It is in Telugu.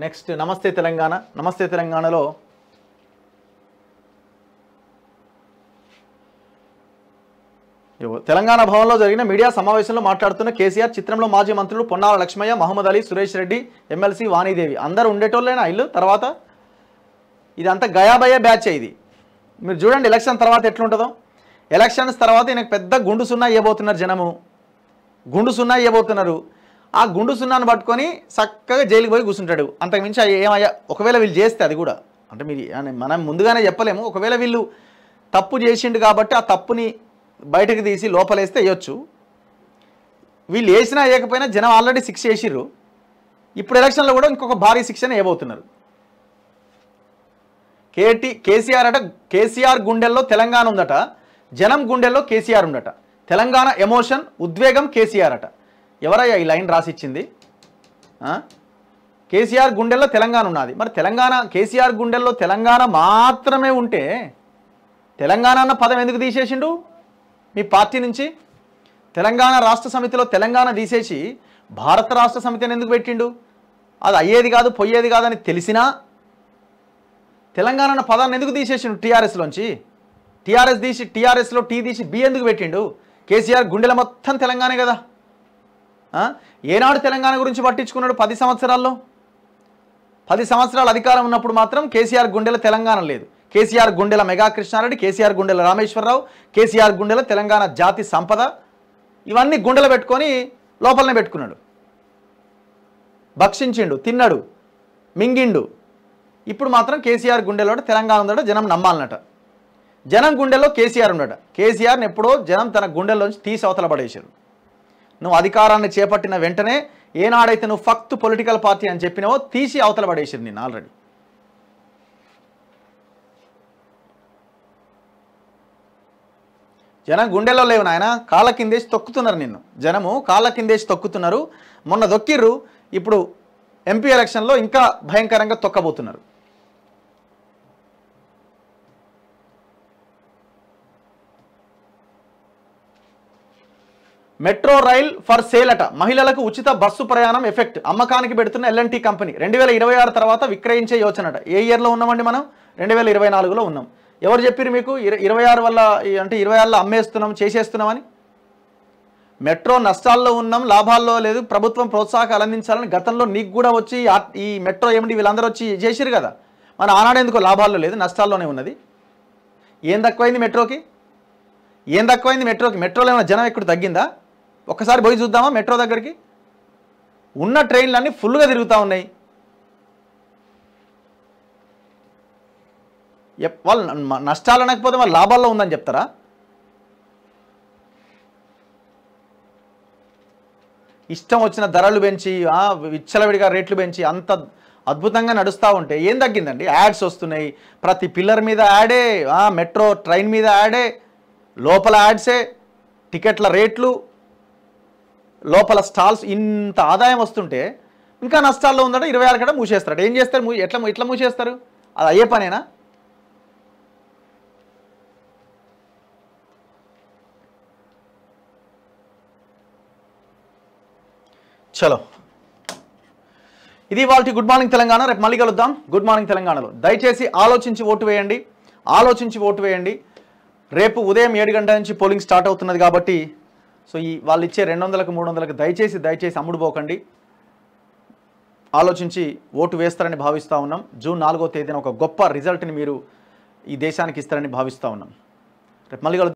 నెక్స్ట్ నమస్తే తెలంగాణ. నమస్తే తెలంగాణలో తెలంగాణ భవన్లో జరిగిన మీడియా సమావేశంలో మాట్లాడుతున్న కేసీఆర్ చిత్రంలో మాజీ మంత్రులు పొన్నాల లక్ష్మయ్య, మహమ్మద్ అలీ, సురేష్ రెడ్డి, ఎమ్మెల్సీ వాణీదేవి అందరూ ఉండేటోళ్ళేనా ఇల్లు? తర్వాత ఇదంతా గయాబయ్యే బ్యాచ్. ఇది మీరు చూడండి ఎలక్షన్ తర్వాత ఎట్లుంటుందో. ఎలక్షన్స్ తర్వాత ఈయనకు పెద్ద గుండు సున్నా ఇవ్వబోతున్నారు జనము, గుండు సున్నా ఇవ్వబోతున్నారు. ఆ గుండు సున్నాను పట్టుకొని చక్కగా జైలుకి పోయి కూర్చుంటాడు. అంతకుమించి ఏమయ్యా ఒకవేళ వీళ్ళు చేస్తే అది కూడా అంటే మీరు మనం ముందుగానే చెప్పలేము. ఒకవేళ వీళ్ళు తప్పు చేసిండు కాబట్టి ఆ తప్పుని బయటకు తీసి లోపలేస్తే వేయొచ్చు. వీళ్ళు వేసినా వేయకపోయినా జనం ఆల్రెడీ శిక్ష చేసిర్రు. ఇప్పుడు ఎలక్షన్లో కూడా ఇంకొక భారీ శిక్షణ వేయబోతున్నారు. కేసీఆర్ అట, కేసీఆర్ గుండెల్లో తెలంగాణ ఉందట, జనం గుండెల్లో కేసీఆర్ ఉండట. తెలంగాణ ఎమోషన్ ఉద్వేగం కేసీఆర్ అట. ఎవరయ్యా ఈ లైన్ రాసిచ్చింది? కేసీఆర్ గుండెల్లో తెలంగాణ ఉన్నది. మరి తెలంగాణ కేసీఆర్ గుండెల్లో తెలంగాణ మాత్రమే ఉంటే తెలంగాణ అన్న పదం ఎందుకు తీసేసిండు మీ పార్టీ నుంచి? తెలంగాణ రాష్ట్ర సమితిలో తెలంగాణ తీసేసి భారత రాష్ట్ర సమితిని ఎందుకు పెట్టిండు? అది అయ్యేది కాదు పోయేది కాదని తెలిసినా తెలంగాణ అన్న పదాన్ని ఎందుకు తీసేసిండు టీఆర్ఎస్లోంచి? టీఆర్ఎస్ తీసి టీఆర్ఎస్లో టీ తీసి బి ఎందుకు పెట్టిండు? కేసీఆర్ గుండెల మొత్తం తెలంగాణే కదా. ఏనాడు తెలంగాణ గురించి పట్టించుకున్నాడు? 10 సంవత్సరాల్లో. 10 సంవత్సరాలు అధికారం ఉన్నప్పుడు మాత్రం కేసీఆర్ గుండెల తెలంగాణ లేదు. కేసీఆర్ గుండెల మెగా కృష్ణారెడ్డి, కేసీఆర్ గుండెల రామేశ్వరరావు, కేసీఆర్ గుండెల తెలంగాణ జాతి సంపద, ఇవన్నీ గుండెలు పెట్టుకొని లోపలనే పెట్టుకున్నాడు. భక్షించిండు, తిన్నాడు, మింగిండు. ఇప్పుడు మాత్రం కేసీఆర్ గుండెలో తెలంగాణ ఉందట, జనం నమ్మాలన్నట. జనం గుండెల్లో కేసీఆర్ ఉండట. కేసీఆర్ని ఎప్పుడో జనం తన గుండెల్లోంచి తీసి అవతల పడేశారు. నువ్వు అధికారాన్ని చేపట్టిన వెంటనే ఏనాడైతే నువ్వు ఫక్త్ పొలిటికల్ పార్టీ అని చెప్పినావో తీసి అవతల పడేసారు నేను ఆల్రెడీ. జనం గుండెల్లో లేవు నాయన, కాళ్ళ కిందేసి తొక్కుతున్నారు నిన్ను. జనము కాళ్ళ కిందేసి తొక్కుతున్నారు. మొన్న దొక్కిర్రు, ఇప్పుడు ఎంపీ ఎలక్షన్లో ఇంకా భయంకరంగా తొక్కబోతున్నారు. మెట్రో రైల్ ఫర్ సేల్ అట. మహిళలకు ఉచిత బస్సు ప్రయాణం ఎఫెక్ట్. అమ్మకానికి పెడుతున్న L&T కంపెనీ 2026 తర్వాత విక్రయించే యోచనట. ఏ ఇయర్లో ఉన్నామండి మనం? 2024లో ఉన్నాం. ఎవరు చెప్పారు మీకు 26 వల్ల అంటే 26లో అమ్మేస్తున్నాం చేసేస్తున్నామని? మెట్రో నష్టాల్లో ఉన్నాం, లాభాల్లో లేదు, ప్రభుత్వం ప్రోత్సాహకాలు అందించాలని గతంలో నీకు కూడా వచ్చి ఈ మెట్రో ఏమిటి వీళ్ళందరూ వచ్చి చేసిరు కదా. మన ఆనాడు ఎందుకో లాభాల్లో లేదు, నష్టాల్లోనే ఉన్నది. ఏం తక్కువైంది మెట్రోకి? ఏం తక్కువైంది మెట్రోకి? మెట్రోలో ఏమైనా జనం ఎక్కడ తగ్గిందా? ఒక్కసారి పోయి చూద్దామా మెట్రో దగ్గరికి? ఉన్న ట్రైన్లన్నీ ఫుల్గా తిరుగుతూ ఉన్నాయి. వాళ్ళు నష్టాలు అనకపోతే వాళ్ళు లాభాల్లో ఉందని చెప్తారా? ఇష్టం వచ్చిన ధరలు పెంచి విచ్చలవిడిగా రేట్లు పెంచి అంత అద్భుతంగా నడుస్తూ ఉంటే ఏం తగ్గిందండి? యాడ్స్ వస్తున్నాయి, ప్రతి పిల్లర్ మీద యాడే, మెట్రో ట్రైన్ మీద యాడే, లోపల యాడ్సే, టికెట్ల రేట్లు, లోపల స్టాల్స్, ఇంత ఆదాయం వస్తుంటే ఇంకా నష్టాల్లో ఉందట. 26 కడ మూసేస్తారట. ఏం చేస్తారు? ఎట్లా మూసేస్తారు? అది అయ్యే పనేనా? చలో, ఇది వాళ్ళ గుడ్ మార్నింగ్ తెలంగాణ. రేపు మళ్ళీ కలుద్దాం గుడ్ మార్నింగ్ తెలంగాణలో. దయచేసి ఆలోచించి ఓటు వేయండి, ఆలోచించి ఓటు వేయండి. రేపు ఉదయం 7 గంటల నుంచి పోలింగ్ స్టార్ట్ అవుతున్నది కాబట్టి సో వాళ్ళు ఇచ్చే 200కు 300కు దయచేసి అమ్ముడుపోకండి. ఆలోచించి ఓటు వేస్తారని భావిస్తూ ఉన్నాం. జూన్ 4వ తేదీన ఒక గొప్ప రిజల్ట్ని మీరు ఈ దేశానికి ఇస్తారని భావిస్తూ ఉన్నాం. రేపు మళ్ళీ